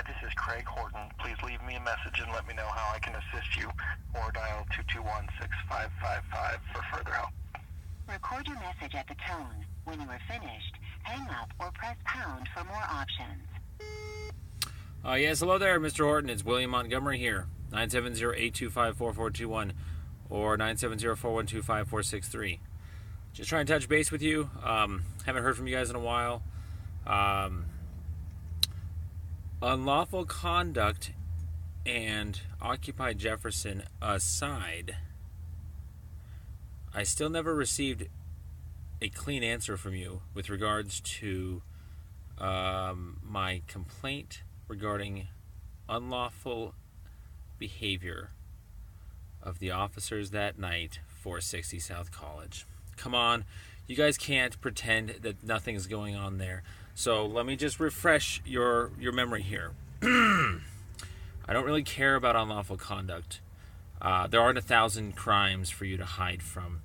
Hi, this is Craig Horton. Please leave me a message and let me know how I can assist you, or dial 221-6555 for further help. Record your message at the tone. When you are finished, hang up or press pound for more options. Yes, hello there, Mr. Horton. It's William Montgomery here. 970-825-4421 or 970-412-5463. Just trying to touch base with you. Haven't heard from you guys in a while. Unlawful conduct and Occupy Jefferson aside, I still never received a clean answer from you with regards to my complaint regarding unlawful behavior of the officers that night, 460 South College. Come on, you guys can't pretend that nothing's going on there. So let me just refresh your memory here. I don't really care about unlawful conduct. There aren't 1,000 crimes for you to hide from.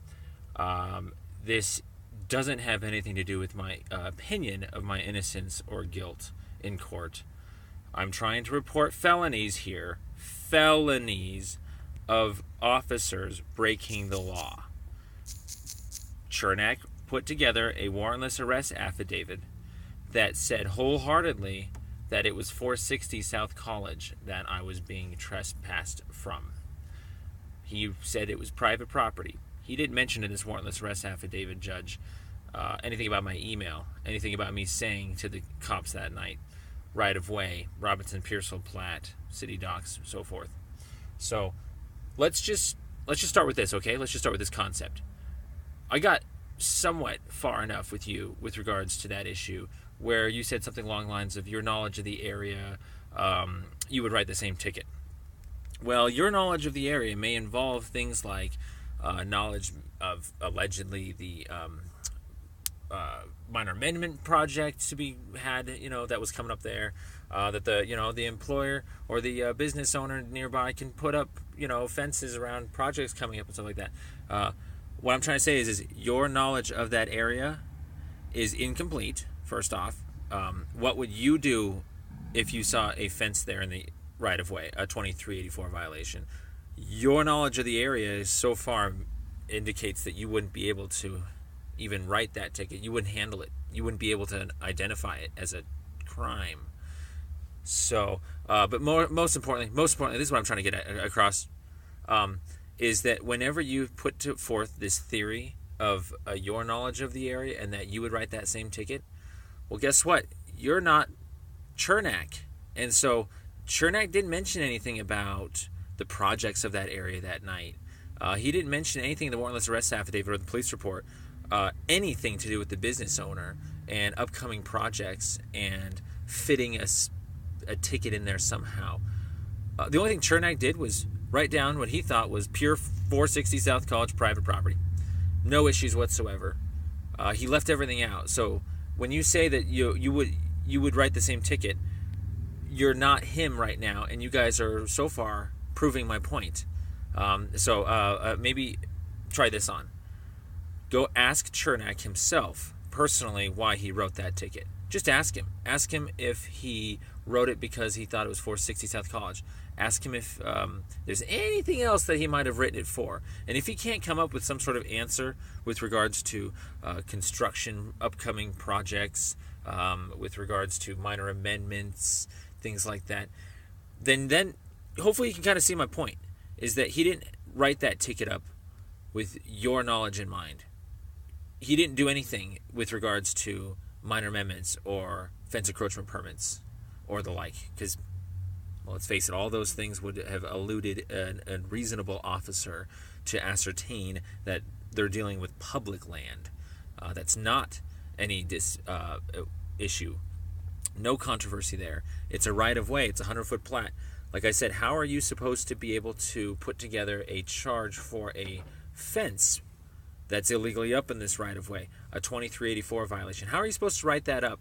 This doesn't have anything to do with my opinion of my innocence or guilt in court. I'm trying to report felonies here. Felonies of officers breaking the law. Chernak put together a warrantless arrest affidavit that said wholeheartedly that it was 460 South College that I was being trespassed from. He said it was private property. He didn't mention in this warrantless arrest affidavit, Judge, anything about my email, anything about me saying to the cops that night, right of way, Robinson, Pearsall, Platte, City Docks, so forth. So let's just start with this, okay? Let's just start with this concept. I got somewhat far enough with you with regards to that issue where you said something along the lines of your knowledge of the area, you would write the same ticket. Well, your knowledge of the area may involve things like knowledge of allegedly the minor amendment project to be had, that was coming up there, that the employer or the business owner nearby can put up, fences around projects coming up and stuff like that. What I'm trying to say is your knowledge of that area is incomplete, first off. What would you do if you saw a fence there in the right-of-way, a 2384 violation? Your knowledge of the area is so far indicates that you wouldn't be able to even write that ticket. You wouldn't handle it. You wouldn't be able to identify it as a crime. So, but most importantly, this is what I'm trying to get across, is that whenever you put forth this theory of your knowledge of the area and that you would write that same ticket, well, guess what? You're not Chernak. And so Chernak didn't mention anything about the projects of that area that night. He didn't mention anything in the warrantless arrest affidavit or the police report, anything to do with the business owner and upcoming projects and fitting a ticket in there somehow. The only thing Chernak did was write down what he thought was pure 460 South College private property. No issues whatsoever. He left everything out. So when you say that you would write the same ticket, you're not him right now, and you guys are so far proving my point. So maybe try this on. Go ask Chernak himself personally why he wrote that ticket. Just ask him. Ask him if he wrote it because he thought it was 460 South College. Ask him if there's anything else that he might have written it for. And if he can't come up with some sort of answer with regards to construction, upcoming projects, with regards to minor amendments, things like that, then hopefully you can kind of see my point, is that he didn't write that ticket up with your knowledge in mind. He didn't do anything with regards to minor amendments or fence encroachment permits or the like, because, well, let's face it, all those things would have eluded a reasonable officer to ascertain that they're dealing with public land. That's not any issue. No controversy there. It's a right-of-way. It's a 100-foot plat. Like I said, how are you supposed to be able to put together a charge for a fence that's illegally up in this right-of-way, a 2384 violation? How are you supposed to write that up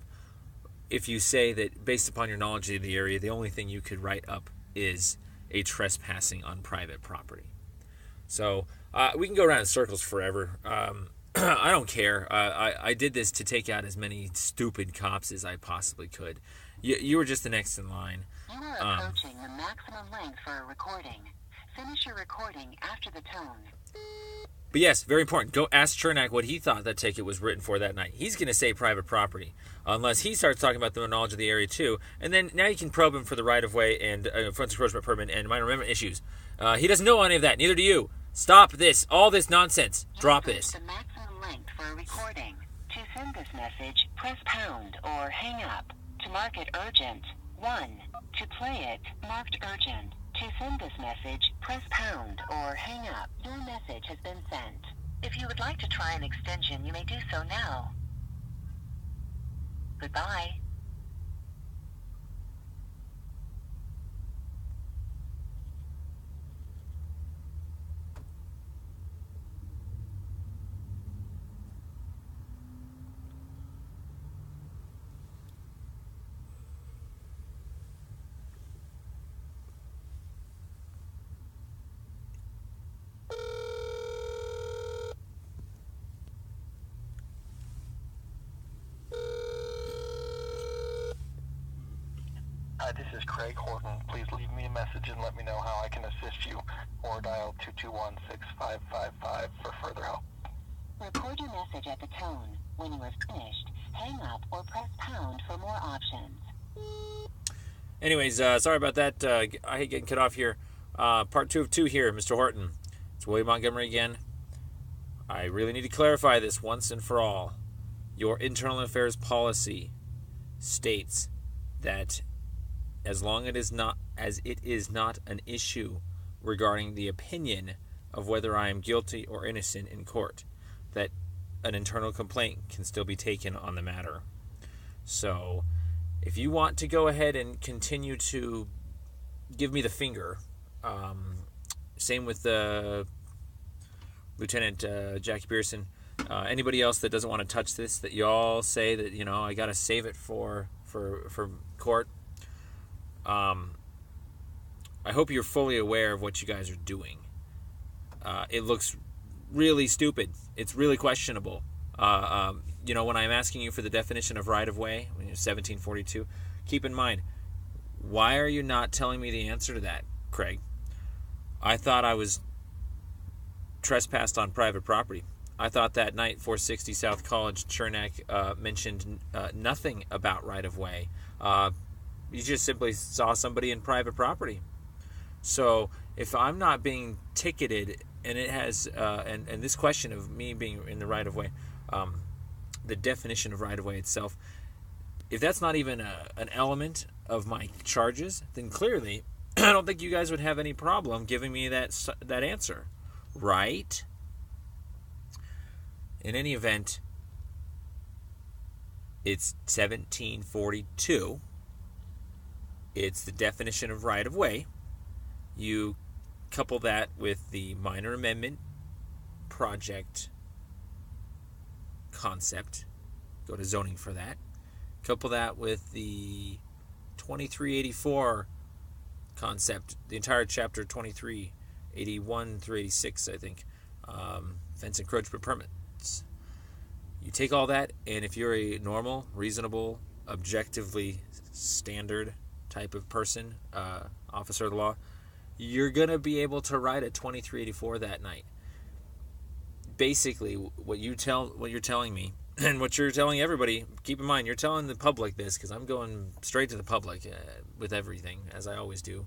if you say that based upon your knowledge of the area, the only thing you could write up is a trespassing on private property? So we can go around in circles forever. I don't care. I did this to take out as many stupid cops as I possibly could. You were just the next in line. You are approaching the maximum length for a recording. Finish your recording after the tone. But yes, very important. Go ask Chernak what he thought that ticket was written for that night. He's going to say private property, unless he starts talking about the knowledge of the area too. And then now you can probe him for the right-of-way and front encroachment permit and minor amendment issues. He doesn't know any of that. Neither do you. Stop this. All this nonsense. Drop this. The maximum length for a recording. To send this message, press pound or hang up. To mark it urgent, 1. To play it, marked urgent. To send this message, press pound or hang up. Your message has been sent. If you would like to try an extension, you may do so now. Goodbye. Hi, this is Craig Horton. Please leave me a message and let me know how I can assist you, or dial 221-6555 for further help. Record your message at the tone. When you are finished, hang up or press pound for more options. Anyways, sorry about that. I hate getting cut off here. Part 2 of 2 here, Mr. Horton. It's William Montgomery again. I really need to clarify this once and for all. Your internal affairs policy states that as long as it is not an issue regarding the opinion of whether I am guilty or innocent in court, that an internal complaint can still be taken on the matter. So, if you want to go ahead and continue to give me the finger, same with Lieutenant Jackie Pearson, anybody else that doesn't want to touch this, that you all say that, you know, I got to save it for court. I hope you're fully aware of what you guys are doing. It looks really stupid. It's really questionable. You know, when I'm asking you for the definition of right-of-way, 1742, keep in mind, why are you not telling me the answer to that, Craig? I thought I was trespassed on private property. I thought that night, 460 South College, Chernak mentioned nothing about right-of-way. You just simply saw somebody in private property. So if I'm not being ticketed, and it has, and this question of me being in the right-of-way, the definition of right-of-way itself, if that's not even an element of my charges, then clearly I don't think you guys would have any problem giving me that answer, right? In any event, it's 1742. It's the definition of right-of-way. You couple that with the minor amendment project concept. Go to zoning for that. Couple that with the 2384 concept, the entire chapter 23, 81 through 86, I think, fence encroachment permits. You take all that, and if you're a normal, reasonable, objectively standard type of person, officer of the law, you're going to be able to write a 2384 that night. Basically, what you're telling me, and what you're telling everybody, keep in mind, you're telling the public this, because I'm going straight to the public with everything, as I always do.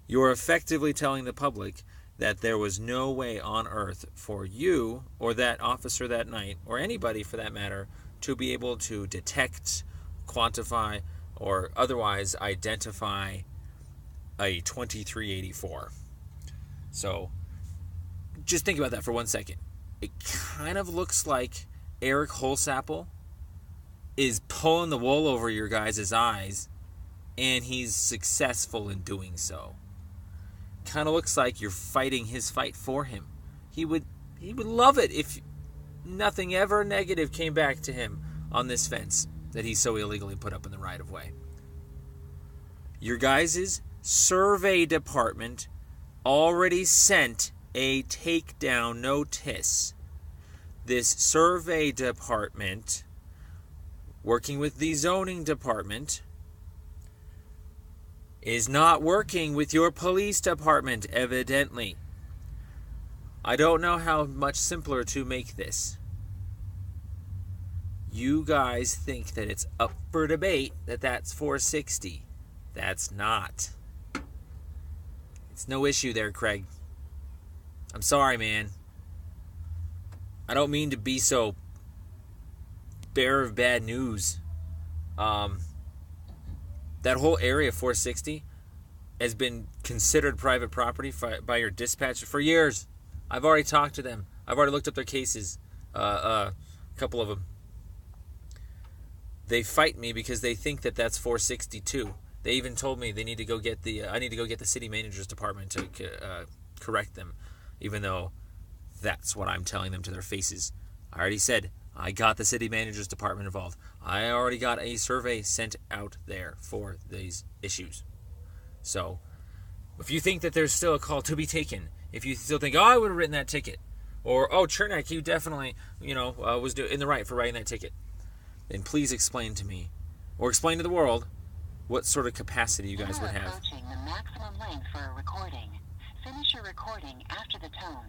You're effectively telling the public that there was no way on earth for you, or that officer that night, or anybody for that matter, to be able to detect, quantify, or otherwise identify a 2384. So, just think about that for 1 second. It kind of looks like Eric Holsapple is pulling the wool over your guys' eyes, and he's successful in doing so. Kind of looks like you're fighting his fight for him. He would love it if nothing ever negative came back to him on this fence that he so illegally put up in the right-of-way. Your guys' survey department already sent a takedown notice. This survey department, working with the zoning department, is not working with your police department, evidently. I don't know how much simpler to make this. You guys think that it's up for debate that that's 460. That's not. It's no issue there, Craig. I'm sorry, man. I don't mean to be so bearer of bad news. That whole area 460 has been considered private property by your dispatcher for years. I've already talked to them. I've already looked up their cases. A couple of them. They fight me because they think that that's 462. They even told me they need to go get I need to go get the city manager's department to correct them, even though that's what I'm telling them to their faces. I already said I got the city manager's department involved. I already got a survey sent out there for these issues. So, if you think that there's still a call to be taken, if you still think, oh, I would have written that ticket, or, oh, Chernak, you definitely, was in the right for writing that ticket, then please explain to me, or explain to the world, what sort of capacity you guys would have. Approaching the maximum length for a recording. Finish your recording after the tone.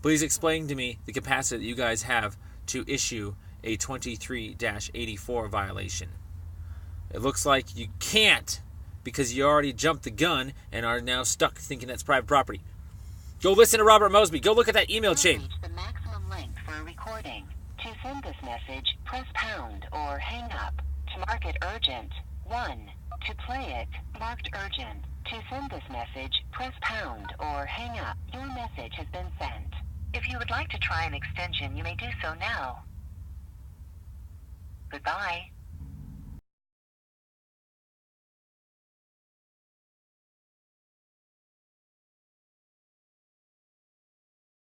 Please explain to me the capacity that you guys have to issue a 23-84 violation. It looks like you can't because you already jumped the gun and are now stuck thinking that's private property. Go listen to Robert Mosby. Go look at that email chain. Reach the maximum length for a recording. To send this message, press pound or hang up. To mark it urgent, 1. To play it, marked urgent. To send this message, press pound or hang up. Your message has been sent. If you would like to try an extension, you may do so now. Goodbye.